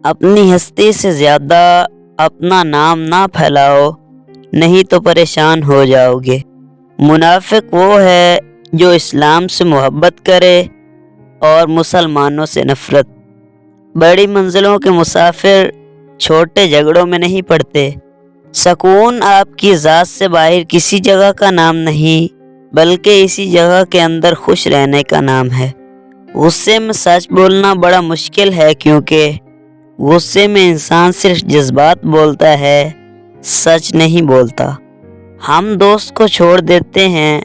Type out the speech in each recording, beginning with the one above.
اپنی ہستی سے زیادہ اپنا نام نہ پھیلاؤ، نہیں تو پریشان ہو جاؤ گے۔ منافق وہ ہے جو اسلام سے محبت کرے اور مسلمانوں سے نفرت۔ بڑی منزلوں کے مسافر چھوٹے جھگڑوں میں نہیں پڑتے۔ سکون آپ کی ذات سے باہر کسی جگہ کا نام نہیں، بلکہ اسی جگہ کے اندر خوش رہنے کا نام ہے۔ غصے میں سچ بولنا بڑا مشکل ہے، کیونکہ غصے میں انسان صرف جذبات بولتا ہے، سچ نہیں بولتا۔ ہم دوست کو چھوڑ دیتے ہیں،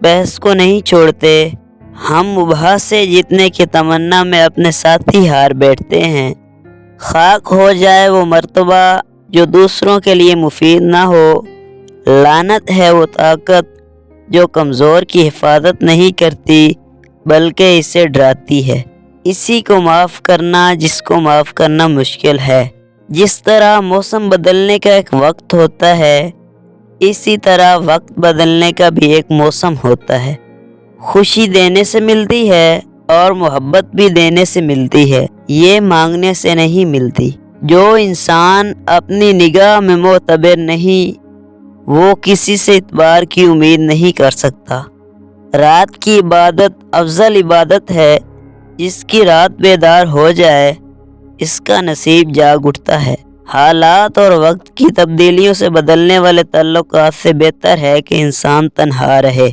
بحث کو نہیں چھوڑتے۔ ہم مباحث سے جیتنے کی تمنا میں اپنے ساتھی ہار بیٹھتے ہیں۔ خاک ہو جائے وہ مرتبہ جو دوسروں کے لیے مفید نہ ہو۔ لعنت ہے وہ طاقت جو کمزور کی حفاظت نہیں کرتی، بلکہ اسے ڈراتی ہے۔ اسی کو معاف کرنا جس کو معاف کرنا مشکل ہے۔ جس طرح موسم بدلنے کا ایک وقت ہوتا ہے، اسی طرح وقت بدلنے کا بھی ایک موسم ہوتا ہے۔ خوشی دینے سے ملتی ہے اور محبت بھی دینے سے ملتی ہے، یہ مانگنے سے نہیں ملتی۔ جو انسان اپنی نگاہ میں معتبر نہیں، وہ کسی سے اعتبار کی امید نہیں کر سکتا۔ رات کی عبادت افضل عبادت ہے، جس کی رات بیدار ہو جائے اس کا نصیب جاگ اٹھتا ہے۔ حالات اور وقت کی تبدیلیوں سے بدلنے والے تعلقات سے بہتر ہے کہ انسان تنہا رہے۔